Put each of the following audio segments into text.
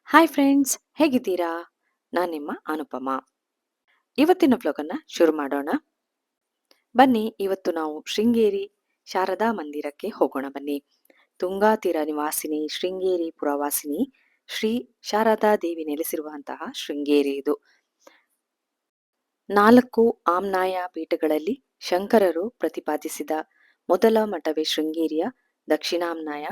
Hi friends, ಹೇಗಿದ್ದೀರಾ? ನಾನು ನಿಮ್ಮ ಅನುಪಮ. ಇವತ್ತಿನ ವ್ಲಾಗನ್ನ ಶುರು ಮಾಡೋಣ. ಬನ್ನಿ, ಇವತ್ತು ನಾವು ಶೃಂಗೇರಿ ಶಾರದಾ ಮಂದಿರಕ್ಕೆ ಹೋಗೋಣ ಬನ್ನಿ. ತುಂಗಾ ತೀರ ನಿವಾಸಿನಿ ಶೃಂಗೇರಿ ಪುರವಾಸಿನಿ ಶ್ರೀ ಶಾರದಾ ದೇವಿ ನೆಲೆಸಿರುವಂತಹ ಶೃಂಗೇರಿ ಇದು. 4 ಆಮ್ನಾಯ ಪೀಠಗಳಲ್ಲಿ ಶಂಕರರು ಪ್ರತಿಪಾದಿಸಿದ ಮೊದಲ ಮಠವೇ ಶೃಂಗೇರಿಯ ದಕ್ಷಿಣಾಮ್ನಾಯ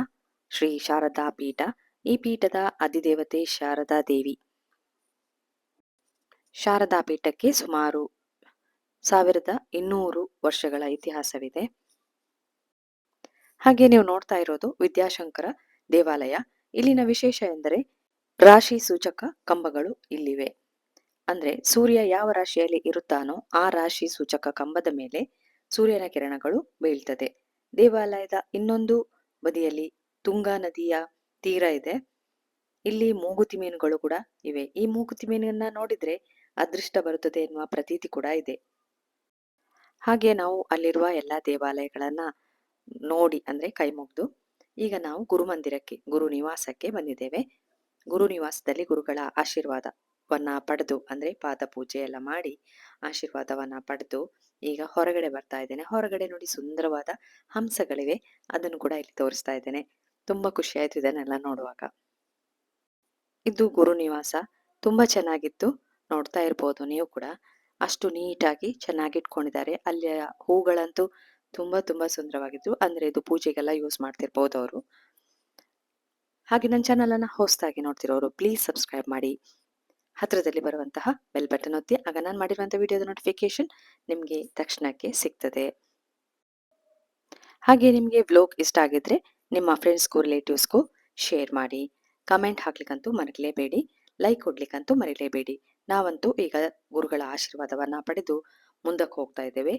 ಶ್ರೀ ಶಾರದಾ ಪೀಠ. ಈ ಪೀಠದ ಅಧಿದೇವತೆ ಶಾರದಾ ದೇವಿ. ಶಾರದಾ ಪೀಠಕ್ಕೆ ಸುಮಾರು 1200 ವರ್ಷಗಳ ಇತಿಹಾಸವಿದೆ. ಹಾಗೆ ನೀವು ನೋಡ್ತಾ ಇರೋದು ವಿದ್ಯಾಶಂಕರ ದೇವಾಲಯ. ಇಲ್ಲಿನ ವಿಶೇಷ ಎಂದರೆ ರಾಶಿ ಸೂಚಕ ಕಂಬಗಳು ಇಲ್ಲಿವೆ. ಅಂದ್ರೆ ಸೂರ್ಯ ಯಾವ ರಾಶಿಯಲ್ಲಿ ಇರುತ್ತಾನೋ ಆ ರಾಶಿ ಸೂಚಕ ಕಂಬದ ಮೇಲೆ ಸೂರ್ಯನ ಕಿರಣಗಳು ಬೀಳ್ತದೆ. ದೇವಾಲಯದ ಇನ್ನೊಂದು ಬದಿಯಲ್ಲಿ ತುಂಗಾ ನದಿಯ ತೀರ ಇದೆ. ಇಲ್ಲಿ ಮೂಗುತಿ ಮೀನುಗಳು ಕೂಡ ಇವೆ. ಈ ಮೂಗುತಿ ಮೀನನ್ನ ನೋಡಿದ್ರೆ ಅದೃಷ್ಟ ಬರುತ್ತದೆ ಎನ್ನುವ ಪ್ರತೀತಿ ಕೂಡ ಇದೆ. ಹಾಗೆ ನಾವು ಅಲ್ಲಿರುವ ಎಲ್ಲಾ ದೇವಾಲಯಗಳನ್ನ ನೋಡಿ ಅಂದ್ರೆ ಕೈ ಮುಗ್ದು ಈಗ ನಾವು ಗುರುಮಂದಿರಕ್ಕೆ ಗುರು ನಿವಾಸಕ್ಕೆ ಬಂದಿದ್ದೇವೆ. ಗುರು ನಿವಾಸದಲ್ಲಿ ಗುರುಗಳ ಆಶೀರ್ವಾದವನ್ನ ಪಡೆದು ಅಂದ್ರೆ ಪಾದ ಪೂಜೆ ಎಲ್ಲ ಮಾಡಿ ಆಶೀರ್ವಾದವನ್ನ ಪಡೆದು ಈಗ ಹೊರಗಡೆ ಬರ್ತಾ ಇದ್ದೇನೆ. ಹೊರಗಡೆ ನೋಡಿ ಸುಂದರವಾದ ಹಂಸಗಳಿವೆ, ಅದನ್ನು ಕೂಡ ಇಲ್ಲಿ ತೋರಿಸ್ತಾ ಇದ್ದೇನೆ. ತುಂಬಾ ಖುಷಿ ಆಯ್ತು ಇದನ್ನೆಲ್ಲ ನೋಡುವಾಗ. ಇದು ಗುರು ನಿವಾಸ, ತುಂಬಾ ಚೆನ್ನಾಗಿತ್ತು. ನೋಡ್ತಾ ಇರ್ಬೋದು ನೀವು ಕೂಡ. ಅಷ್ಟು ನೀಟಾಗಿ ಚೆನ್ನಾಗಿ ಇಟ್ಕೊಂಡಿದ್ದಾರೆ. ಅಲ್ಲಿಯ ಹೂಗಳಂತೂ ತುಂಬಾ ತುಂಬಾ ಸುಂದರವಾಗಿತ್ತು. ಅಂದ್ರೆ ಇದು ಪೂಜೆಗೆಲ್ಲ ಯೂಸ್ ಮಾಡ್ತಿರ್ಬೋದು ಅವರು. ಹಾಗೆ ನನ್ನ ಚಾನಲ್ ಅನ್ನ ಹೊಸದಾಗಿ ನೋಡ್ತಿರೋರು ಪ್ಲೀಸ್ ಸಬ್ಸ್ಕ್ರೈಬ್ ಮಾಡಿ, ಹತ್ರದಲ್ಲಿ ಬರುವಂತಹ ಬೆಲ್ ಬಟನ್ ಒತ್ತಿ. ಆಗ ನಾನು ಮಾಡಿರುವಂತಹ ವಿಡಿಯೋದ ನೋಟಿಫಿಕೇಶನ್ ನಿಮ್ಗೆ ತಕ್ಷಣಕ್ಕೆ ಸಿಗ್ತದೆ. ಹಾಗೆ ನಿಮ್ಗೆ ವ್ಲಾಗ್ ಇಷ್ಟ ಆಗಿದ್ರೆ ನಿಮ್ಮ ಫ್ರೆಂಡ್ಸ್ಗೂ ರಿಲೇಟಿವ್ಸ್ಗೂ ಶೇರ್ ಮಾಡಿ. ಕಮೆಂಟ್ ಹಾಕ್ಲಿಕ್ಕಂತೂ ಮರಿಲೇಬೇಡಿ, ಲೈಕ್ ಕೊಡ್ಲಿಕ್ಕಂತೂ ಮರಿಲೇಬೇಡಿ. ನಾವಂತೂ ಈಗ ಗುರುಗಳ ಆಶೀರ್ವಾದವನ್ನ ಪಡೆದು ಮುಂದಕ್ಕೆ ಹೋಗ್ತಾ ಇದ್ದೇವೆ.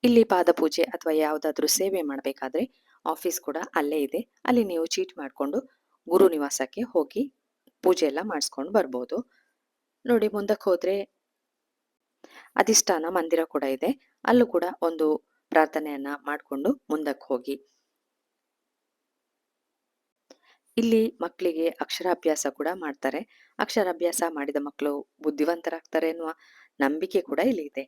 ಇಲ್ಲಿ ಪಾದಪೂಜೆ ಅಥವಾ ಯಾವುದಾದ್ರೂ ಸೇವೆ ಮಾಡಬೇಕಾದ್ರೆ ಆಫೀಸ್ ಕೂಡ ಅಲ್ಲೇ ಇದೆ. ಅಲ್ಲಿ ನೀವು ಚೀಟ್ ಮಾಡಿಕೊಂಡು ಗುರು ನಿವಾಸಕ್ಕೆ ಹೋಗಿ ಪೂಜೆ ಎಲ್ಲ ಮಾಡಿಸ್ಕೊಂಡು ಬರ್ಬೋದು. ನೋಡಿ, ಮುಂದಕ್ಕೆ ಹೋದ್ರೆ ಅಧಿಷ್ಠಾನ ಮಂದಿರ ಕೂಡ ಇದೆ. ಅಲ್ಲೂ ಕೂಡ ಒಂದು ಪ್ರಾರ್ಥನೆಯನ್ನ ಮಾಡಿಕೊಂಡು ಮುಂದಕ್ಕೆ ಹೋಗಿ. ಇಲ್ಲಿ ಮಕ್ಕಳಿಗೆ ಅಕ್ಷರಾಭ್ಯಾಸ ಕೂಡ ಮಾಡ್ತಾರೆ. ಅಕ್ಷರಾಭ್ಯಾಸ ಮಾಡಿದ ಮಕ್ಕಳು ಬುದ್ಧಿವಂತರಾಗ್ತಾರೆ ಎನ್ನುವ ನಂಬಿಕೆ ಕೂಡ ಇಲ್ಲಿ ಇದೆ.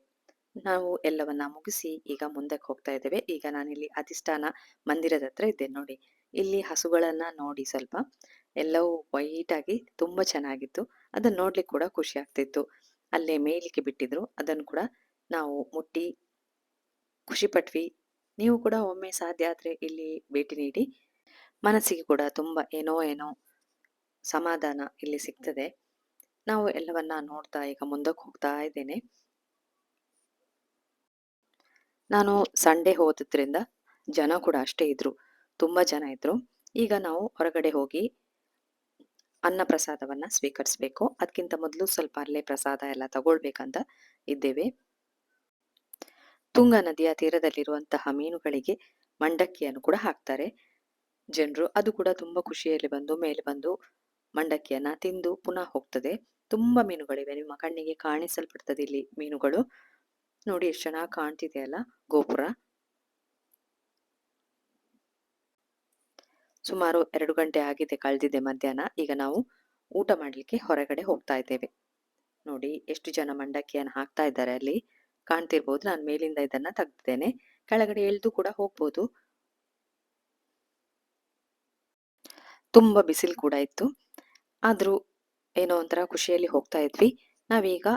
ನಾವು ಎಲ್ಲವನ್ನ ಮುಗಿಸಿ ಈಗ ಮುಂದಕ್ಕೆ ಹೋಗ್ತಾ ಇದ್ದೇವೆ. ಈಗ ನಾನಿಲ್ಲಿ ಅಧಿಷ್ಠಾನ ಮಂದಿರದ ಹತ್ರ ಇದ್ದೇನೆ. ನೋಡಿ, ಇಲ್ಲಿ ಹಸುಗಳನ್ನ ನೋಡಿ ಸ್ವಲ್ಪ ಎಲ್ಲವೂ ವೈಟ್ ಆಗಿ ತುಂಬಾ ಚೆನ್ನಾಗಿತ್ತು. ಅದನ್ನ ನೋಡ್ಲಿಕ್ಕೆ ಕೂಡ ಖುಷಿ ಆಗ್ತಿತ್ತು. ಅಲ್ಲೇ ಮೇಯ್ಲಿಕ್ಕೆ ಬಿಟ್ಟಿದ್ರು, ಅದನ್ನು ಕೂಡ ನಾವು ಮುಟ್ಟಿ ಖುಷಿ ಪಟ್ವಿ. ನೀವು ಕೂಡ ಒಮ್ಮೆ ಸಾಧ್ಯ ಆದ್ರೆ ಇಲ್ಲಿ ಭೇಟಿ ನೀಡಿ. ಮನಸ್ಸಿಗೆ ಕೂಡ ತುಂಬಾ ಏನೋ ಏನೋ ಸಮಾಧಾನ ಇಲ್ಲಿ ಸಿಗ್ತದೆ. ನಾವು ಎಲ್ಲವನ್ನ ನೋಡ್ತಾ ಈಗ ಮುಂದಕ್ಕೆ ಹೋಗ್ತಾ ಇದ್ದೇನೆ. ನಾನು ಸಂಡೇ ಹೋದ್ರಿಂದ ಜನ ಕೂಡ ಅಷ್ಟೇ ಇದ್ರು, ತುಂಬಾ ಜನ ಇದ್ರು. ಈಗ ನಾವು ಹೊರಗಡೆ ಹೋಗಿ ಅನ್ನ ಪ್ರಸಾದವನ್ನ ಸ್ವೀಕರಿಸಬೇಕು. ಅದಕ್ಕಿಂತ ಮೊದಲು ಸ್ವಲ್ಪ ಅಲ್ಲೇ ಪ್ರಸಾದ ಎಲ್ಲ ತಗೊಳ್ಬೇಕಂತ ಇದ್ದೇವೆ. ತುಂಗಾ ನದಿಯ ತೀರದಲ್ಲಿರುವಂತಹ ಮೀನುಗಳಿಗೆ ಮಂಡಕ್ಕಿಯನ್ನು ಕೂಡ ಹಾಕ್ತಾರೆ ಜನರು. ಅದು ಕೂಡ ತುಂಬಾ ಖುಷಿಯಲ್ಲಿ ಬಂದು ಮೇಲೆ ಬಂದು ಮಂಡಕ್ಕಿಯನ್ನ ತಿಂದು ಪುನಃ ಹೋಗ್ತದೆ. ತುಂಬಾ ಮೀನುಗಳಿವೆ, ನಿಮ್ಮ ಕಣ್ಣಿಗೆ ಕಾಣಿಸಲ್ಪಡ್ತದೆ ಇಲ್ಲಿ ಮೀನುಗಳು. ನೋಡಿ ಎಷ್ಟು ಚೆನ್ನಾಗಿ ಕಾಣ್ತಿದೆ ಅಲ್ಲ ಗೋಪುರ. ಸುಮಾರು 2 ಗಂಟೆ ಆಗಿದೆ, ಕಳೆದಿದೆ ಮಧ್ಯಾಹ್ನ. ಈಗ ನಾವು ಊಟ ಮಾಡ್ಲಿಕ್ಕೆ ಹೊರಗಡೆ ಹೋಗ್ತಾ ಇದ್ದೇವೆ. ನೋಡಿ ಎಷ್ಟು ಜನ ಮಂಡಕ್ಕಿಯನ್ನು ಹಾಕ್ತಾ ಇದ್ದಾರೆ ಅಲ್ಲಿ ಕಾಣ್ತಿರ್ಬೋದು. ನಾನು ಮೇಲಿಂದ ಇದನ್ನ ತೆಗ್ದಿದ್ದೇನೆ, ಕೆಳಗಡೆ ಇಳಿದು ಕೂಡ ಹೋಗ್ಬೋದು. ತುಂಬಾ ಬಿಸಿಲು ಕೂಡ ಇತ್ತು, ಆದ್ರೂ ಏನೋ ಒಂಥರ ಖುಷಿಯಲ್ಲಿ ಹೋಗ್ತಾ ಇದ್ವಿ. ನಾವೀಗ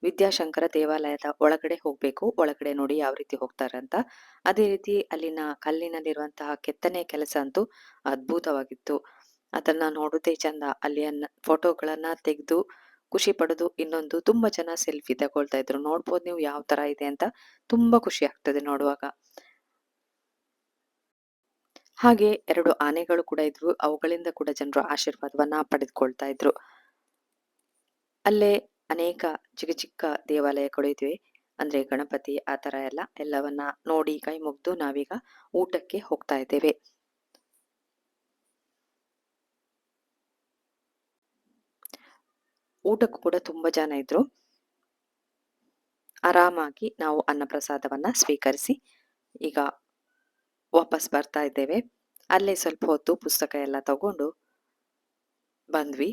ವಿದ್ಯಾಶಂಕರ ದೇವಾಲಯದ ಒಳಗಡೆ ಹೋಗ್ಬೇಕು. ಒಳಗಡೆ ನೋಡಿ ಯಾವ ರೀತಿ ಹೋಗ್ತಾರೆ ಅಂತ. ಅದೇ ರೀತಿ ಅಲ್ಲಿನ ಕಲ್ಲಿನಲ್ಲಿರುವಂತಹ ಕೆತ್ತನೆ ಕೆಲಸ ಅಂತೂ ಅದ್ಭುತವಾಗಿತ್ತು. ಅದನ್ನ ನೋಡುದೇ ಚಂದ. ಅಲ್ಲಿಯ ಫೋಟೋಗಳನ್ನ ತೆಗೆದು ಖುಷಿ ಪಡೋದು ಇನ್ನೊಂದು. ತುಂಬಾ ಜನ ಸೆಲ್ಫಿ ತಗೊಳ್ತಾ ಇದ್ರು. ನೋಡ್ಬೋದು ನೀವು ಯಾವ ತರ ಇದೆ ಅಂತ. ತುಂಬಾ ಖುಷಿ ಆಗ್ತದೆ ನೋಡುವಾಗ. ಹಾಗೆ 2 ಆನೆಗಳು ಕೂಡ ಇದ್ವು, ಅವುಗಳಿಂದ ಕೂಡ ಜನರು ಆಶೀರ್ವಾದವನ್ನ ಪಡೆದುಕೊಳ್ತಾ ಇದ್ರು. ಅಲ್ಲೇ ಅನೇಕ ಚಿಕ್ಕ ಚಿಕ್ಕ ದೇವಾಲಯಗಳು ಇದ್ವಿ, ಅಂದ್ರೆ ಗಣಪತಿ ಆ ತರ ಎಲ್ಲವನ್ನ ನೋಡಿ ಕೈ ಮುಗ್ದು ನಾವೀಗ ಊಟಕ್ಕೆ ಹೋಗ್ತಾ ಇದ್ದೇವೆ. ಊಟಕ್ಕೂ ಕೂಡ ತುಂಬಾ ಜನ ಇದ್ರು. ಆರಾಮಾಗಿ ನಾವು ಅನ್ನ ಪ್ರಸಾದವನ್ನ ಸ್ವೀಕರಿಸಿ ಈಗ ವಾಪಸ್ ಬರ್ತಾ ಇದ್ದೇವೆ. ಅಲ್ಲೇ ಸ್ವಲ್ಪ ಹೊತ್ತು ಪುಸ್ತಕ ಎಲ್ಲ ತಗೊಂಡು ಬಂದ್ವಿ.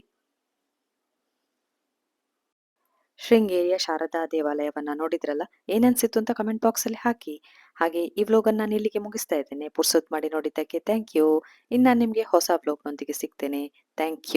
ಶೃಂಗೇರಿಯ ಶಾರದಾ ದೇವಾಲಯವನ್ನ ನೋಡಿದ್ರಲ್ಲ, ಏನನ್ಸಿತ್ತು ಅಂತ ಕಮೆಂಟ್ ಬಾಕ್ಸ್ ಅಲ್ಲಿ ಹಾಕಿ. ಹಾಗೆ ಈ ವ್ಲಾಗ್ ಅನ್ನ ನಾನು ಇಲ್ಲಿಗೆ ಮುಗಿಸ್ತಾ ಇದ್ದೇನೆ. ಪುರ್ಸೊತ್ ಮಾಡಿ ನೋಡಿದ್ದಕ್ಕೆ ಥ್ಯಾಂಕ್ ಯು. ಇನ್ನು ನಾನು ನಿಮ್ಗೆ ಹೊಸ ವ್ಲಾಗ್ ನೊಂದಿಗೆ ಸಿಗ್ತೇನೆ. Thank you.